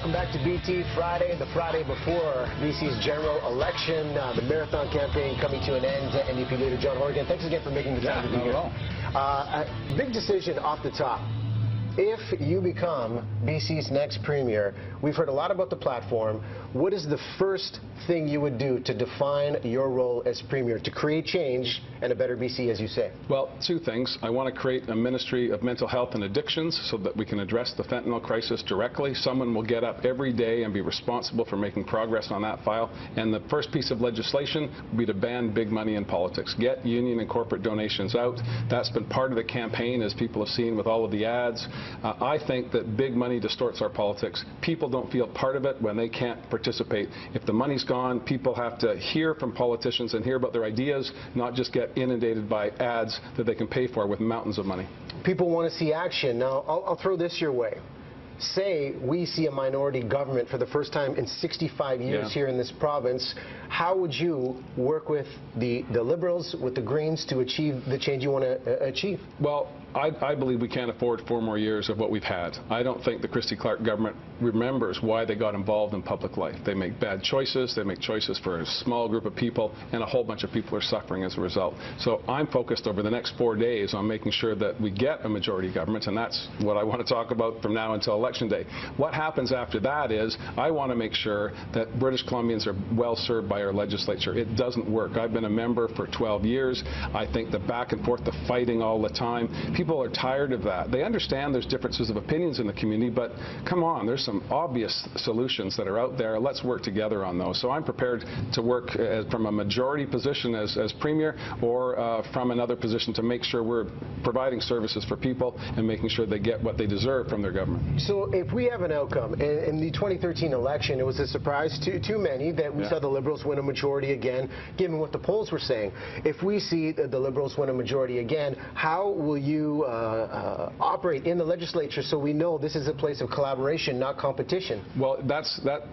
Welcome back to BT Friday, the Friday before BC's general election. The marathon campaign coming to an end. NDP Leader John Horgan, thanks again for making the time to be here. A big decision off the top. If you become BC's next premier, we've heard a lot about the platform. What is the first thing you would do to define your role as premier, to create change and a better BC, as you say? Well, two things. I want to create a Ministry of Mental Health and Addictions so that we can address the fentanyl crisis directly. Someone will get up every day and be responsible for making progress on that file. And the first piece of legislation would be to ban big money in politics. Get union and corporate donations out. That's been part of the campaign, as people have seen with all of the ads. I think that big money distorts our politics. People don't feel part of it when they can't participate. If the money's gone, people have to hear from politicians and hear about their ideas, not just get inundated by ads that they can pay for with mountains of money. People want to see action. Now, I'll throw this your way. Say we see a minority government for the first time in 65 years here in this province. How would you work with the Liberals, with the Greens, to achieve the change you want to achieve? Well, I believe we can't afford 4 more years of what we've had. I don't think the Christy Clark government remembers why they got involved in public life. They make bad choices. They make choices for a small group of people, and a whole bunch of people are suffering as a result. So I'm focused over the next 4 days on making sure that we get a majority government, and that's what I want to talk about from now until Election Day. What happens after that is I want to make sure that British Columbians are well served by our legislature. It doesn't work. I've been a member for 12 years. I think the back and forth, the fighting all the time, people are tired of that. They understand there's differences of opinions in the community, but come on, there's some obvious solutions that are out there. Let's work together on those. So I'm prepared to work from a majority position as Premier, or from another position to make sure we're providing services for people and making sure they get what they deserve from their government. So if we have an outcome, in the 2013 election, it was a surprise to many that we saw the Liberals win a majority again, given what the polls were saying. If we see the Liberals win a majority again, how will you operate in the legislature so we know this is a place of collaboration, not competition? Well, that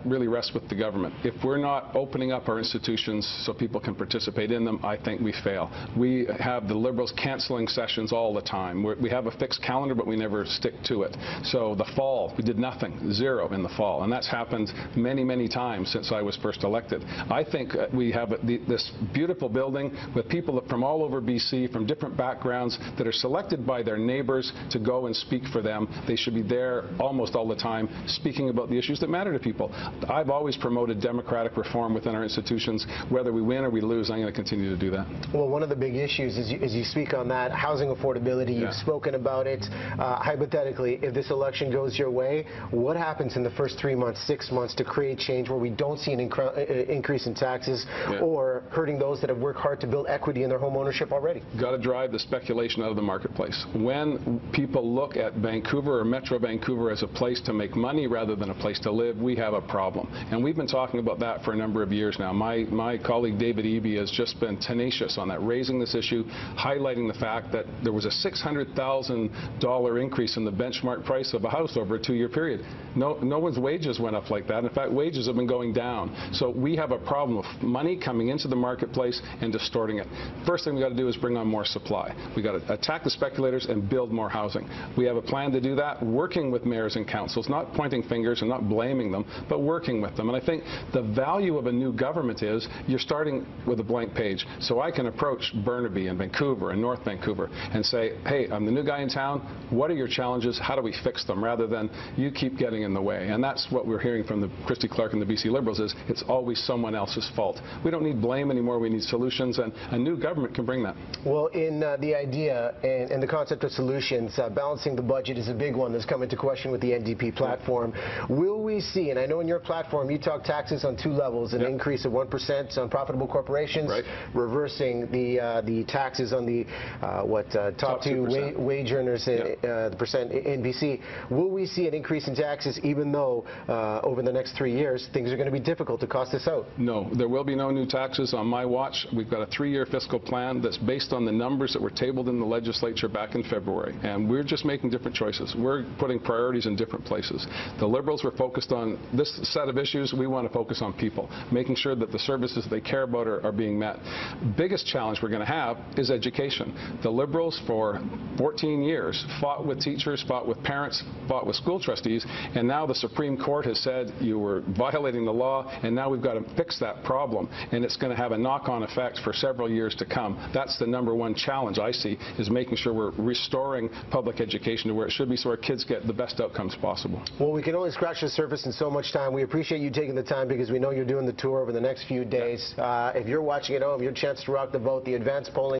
really rests with the government. If we're not opening up our institutions so people can participate in them, I think we fail. We have the Liberals canceling sessions all the time. We have a fixed calendar, but we never stick to it. So the fall, we did nothing, 0 in the fall, and that's happened many, many times since I was first elected. I think we have this beautiful building with people from all over BC, from different backgrounds, that are selected by their neighbors to go and speak for them. They should be there almost all the time speaking about the issues that matter to people. I've always promoted democratic reform within our institutions. Whether we win or we lose, I'm going to continue to do that. Well, one of the big issues is, as you speak on that, housing affordability. You've spoken about it. Hypothetically, if this election goes your way, what happens in the first 3 months, 6 months to create change where we don't see an increase in taxes or hurting those that have worked hard to build equity in their home ownership already? Got to drive the speculation out of the marketplace. When people look at Vancouver or Metro Vancouver as a place to make money rather than a place to live, we have a problem. And we've been talking about that for a number of years now. My colleague David Eby has just been tenacious on that, raising this issue, highlighting the fact that there was a $600,000 increase in the benchmark price of a house over a 2-year period. No one's wages went up like that. In fact, wages have been going down. So we have a problem of money coming into the marketplace and distorting it. First thing we got to do is bring on more supply. We got to attack the speculators and build more housing. We have a plan to do that, working with mayors and councils, not pointing fingers and not blaming them, but working with them. And I think the value of a new government is you're starting with a blank page. So I can approach Burnaby and Vancouver and North Vancouver and say, hey, I'm the new guy in town. What are your challenges? How do we fix them? Rather than you keep getting in the way. And that's what we're hearing from the Christy Clark and the BC Liberals is it's always someone else's fault. We don't need blame anymore. We need solutions, and a new government can bring that. Well, in the idea and the concept of solutions, balancing the budget is a big one that's come into question with the NDP platform. Will we see, and I know in your platform you talk taxes on 2 levels, an increase of 1% on profitable corporations, reversing the taxes on the top 2 wage earners, the percent in BC. Will we see an increase in taxes even though over the next 3 years things are going to be difficult to cost this out? No, there will be no new taxes on my watch. We've got a 3-year fiscal plan that's based on the numbers that were tabled in the legislature back in February, and we're just making different choices. We're putting priorities in different places. The Liberals were focused on this set of issues. We want to focus on people, making sure that the services they care about are being met. Biggest challenge we're going to have is education. The Liberals for 14 years fought with teachers, fought with parents, fought with school trustees, and now the Supreme Court has said you were violating the law, and now we've got to fix that problem, and it's going to have a knock-on effect for several years to come. That's the #1 challenge I see, is making sure we're restoring public education to where it should be so our kids get the best outcomes possible. Well, we can only scratch the surface in so much time. We appreciate you taking the time because we know you're doing the tour over the next few days. If you're watching at home, your chance to rock the vote, the advanced polling